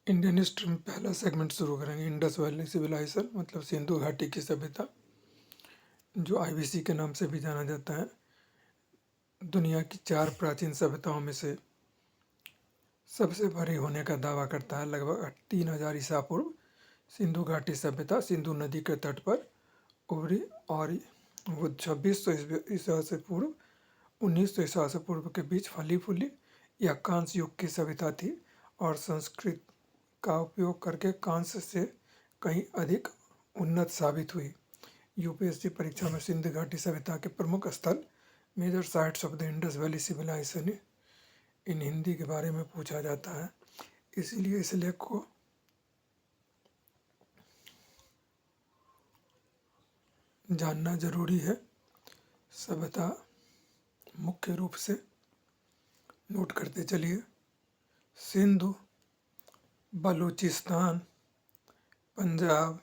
Indian history में पहला segment शुरू करेंगे। इंडस वैली सिविलाइजेशन मतलब सिंधु घाटी की सभ्यता, जो आईवीसी के नाम से भी जाना जाता है। दुनिया की 4 प्राचीन सभ्यताओं में से सबसे बड़ी होने का दावा करता है। लगभग 3000 ईसा पूर्व सिंधु घाटी सभ्यता सिंधु नदी के तट पर उभरी और वो 2600 ईसा से पूर्व 1900 ईसा से पूर्व के बीच फली फूली या कांस्य युग की सभ्यता थी और संस्कृत का उपयोग करके कांस्य से कहीं अधिक उन्नत साबित हुई। यूपीएससी परीक्षा में सिंधु घाटी सभ्यता के प्रमुख स्थल, major sites of the Indus valley civilization in Hindi के बारे में पूछा जाता है, इसीलिए इस लेख को जानना जरूरी है। सभ्यता मुख्य रूप से नोट करते चलिए। सिंधु, बलूचिस्तान, पंजाब,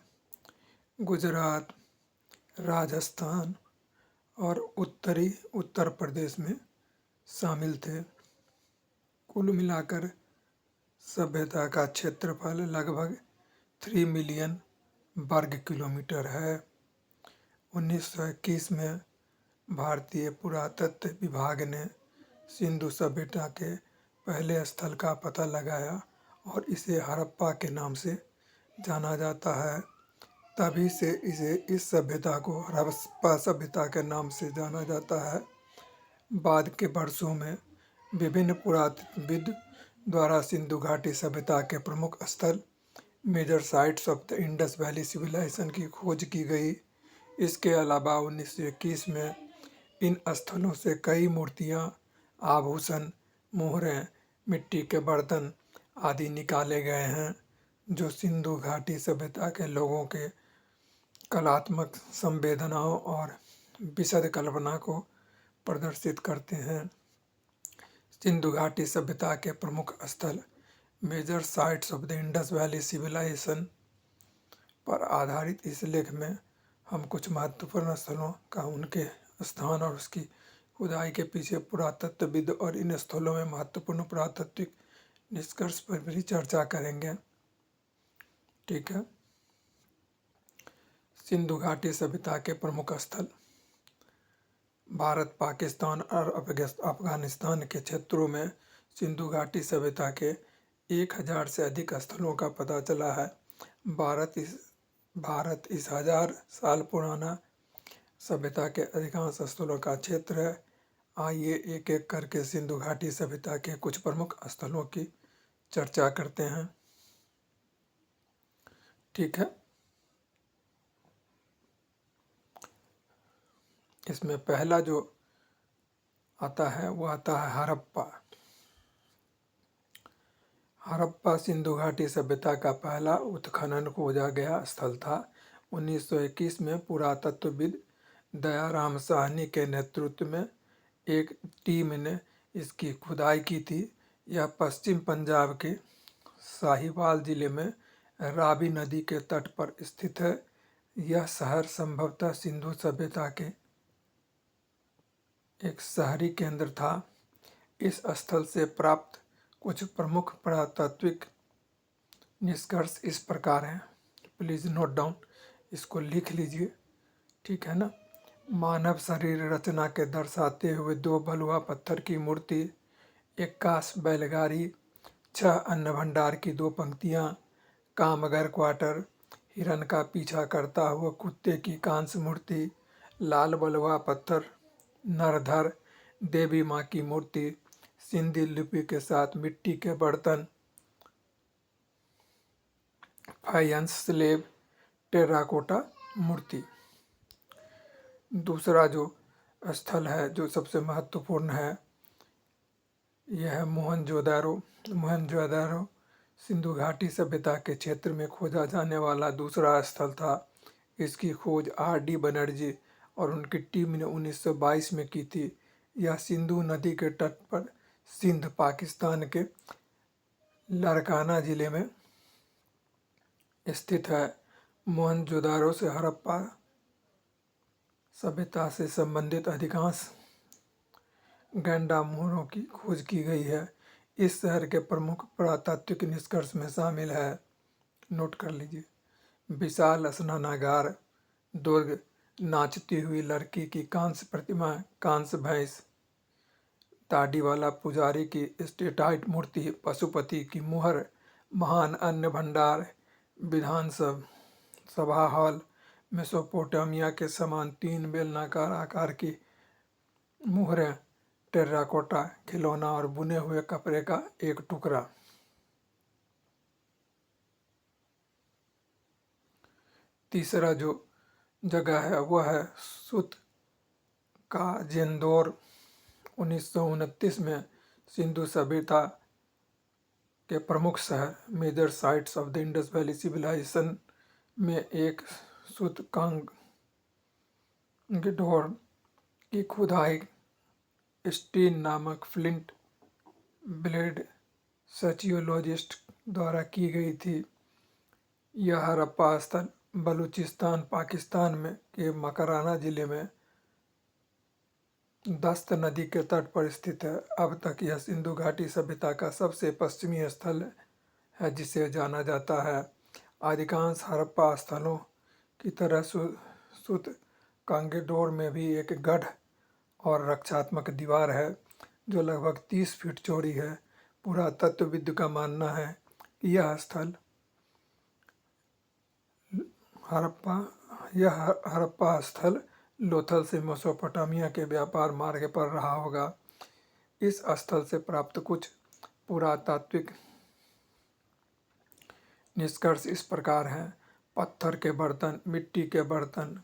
गुजरात, राजस्थान और उत्तरी उत्तर प्रदेश में शामिल थे। कुल मिलाकर सभ्यता का क्षेत्रफल लगभग 3 मिलियन वर्ग किलोमीटर है। 1921 में भारतीय पुरातत्व विभाग ने सिंधु सभ्यता के पहले स्थल का पता लगाया और इसे हड़प्पा के नाम से जाना जाता है। तभी से इसे इस सभ्यता को हड़प्पा सभ्यता के नाम से जाना जाता है। बाद के वर्षों में विभिन्न पुरातत्वविद द्वारा सिंधु घाटी सभ्यता के प्रमुख स्थल, major sites of the Indus valley civilization की खोज की गई। इसके अलावा 1921 में इन स्थलों से कई मूर्तियाँ, आभूषण, मोहरें, मिट्टी के बर्तन आदि निकाले गए हैं, जो सिंधु घाटी सभ्यता के लोगों के कलात्मक संवेदनाओं और विशद कल्पना को प्रदर्शित करते हैं। सिंधु घाटी सभ्यता के प्रमुख स्थल, major sites of the Indus valley civilization पर आधारित इस लेख में हम कुछ महत्वपूर्ण स्थलों का उनके स्थान और उसकी खुदाई के पीछे पुरातत्वविद और इन स्थलों में महत्वपूर्ण पुरातात्विक निष्कर्ष पर भी चर्चा करेंगे। ठीक है। सिंधु घाटी सभ्यता के प्रमुख स्थल, भारत, पाकिस्तान और अफगानिस्तान के क्षेत्रों में सिंधु घाटी सभ्यता के 1000 से अधिक स्थलों का पता चला है। भारत इस 1000 साल पुराना सभ्यता के अधिकांश स्थलों का क्षेत्र है। आइए एक एक करके सिंधु घाटी सभ्यता के कुछ प्रमुख स्थलों की चर्चा करते हैं। ठीक है। इसमें पहला जो आता है वो आता है हड़प्पा। हड़प्पा सिंधु घाटी सभ्यता का पहला उत्खनन खोजा गया स्थल था। 1921 में पुरातत्वविद दयाराम साहनी के नेतृत्व में एक टीम ने इसकी खुदाई की थी। यह पश्चिम पंजाब के साहिवाल जिले में रावी नदी के तट पर स्थित है। यह शहर संभवतः सिंधु सभ्यता के एक शहरी केंद्र था। इस स्थल से प्राप्त कुछ प्रमुख पुरातात्विक निष्कर्ष इस प्रकार हैं, प्लीज़ नोट डाउन, इसको लिख लीजिए। ठीक है ना। मानव शरीर रचना के दर्शाते हुए 2 बलुआ पत्थर की मूर्ति, 21 बैलगाड़ी, 6 अन्न भंडार की 2 पंक्तियाँ, कामगर क्वार्टर, हिरन का पीछा करता हुआ कुत्ते की कांस्य मूर्ति, लाल बलुआ पत्थर, नरधर, देवी माँ की मूर्ति, सिंधी लिपि के साथ मिट्टी के बर्तन, फाइंस स्लेब, टेराकोटा मूर्ति। दूसरा जो स्थल है जो सबसे महत्वपूर्ण है, यह है मोहनजोदारो। मोहनजोदारो सिंधु घाटी सभ्यता के क्षेत्र में खोजा जाने वाला दूसरा स्थल था। इसकी खोज R.D. बनर्जी और उनकी टीम ने 1922 में की थी। यह सिंधु नदी के तट पर सिंध, पाकिस्तान के लारकाना जिले में स्थित है। मोहनजोदारो से हड़प्पा सभ्यता से संबंधित अधिकांश गैंडा मोहरों की खोज की गई है। इस शहर के प्रमुख पुरातात्विक निष्कर्ष में शामिल है, नोट कर लीजिए, विशाल स्नानागार, दुर्ग, नाचती हुई लड़की की कांस्य प्रतिमा, कांस्य भैंस, दाढ़ी वाला पुजारी की स्टेटाइट मूर्ति, पशुपति की मुहर, महान अन्न भंडार, विधानसभा सभा हॉल, मेसोपोटामिया के समान 3 बेलनाकार आकार की मुहरें, टेराकोटा खिलौना और बुने हुए कपड़े का एक टुकड़ा। तीसरा जो जगह है वह है सुत का जेंदोर। 1929 में सिंधु सभ्यता के प्रमुख शहर major sites of the Indus valley civilization में एक सूतकांगडोर की खुदाई स्टीन नामक फ्लिंट ब्लेड सचियोलॉजिस्ट द्वारा की गई थी। यह हड़प्पा स्थल बलूचिस्तान पाकिस्तान में के मकराना जिले में दस्त नदी के तट पर स्थित है। अब तक यह सिंधु घाटी सभ्यता का सबसे पश्चिमी स्थल है जिसे जाना जाता है। अधिकांश हड़प्पा स्थलों की तरह सुत कांगेडोर में भी एक गढ़ और रक्षात्मक दीवार है जो लगभग 30 फीट चौड़ी है। पुरातत्वविद का मानना है कि यह हड़प्पा स्थल लोथल से मेसोपोटामिया के व्यापार मार्ग पर रहा होगा। इस स्थल से प्राप्त कुछ पुरातात्विक निष्कर्ष इस प्रकार हैं: पत्थर के बर्तन, मिट्टी के बर्तन,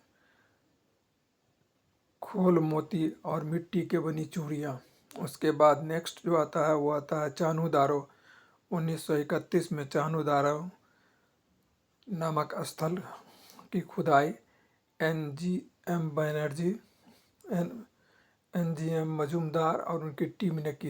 खोल मोती और मिट्टी के बनी चूड़ियाँ। उसके बाद नेक्स्ट जो आता है वो आता है चानूदारो। 1931 में चानूदारो नामक स्थल की खुदाई NGM बनर्जी, NGM मजूमदार और उनकी टीम ने की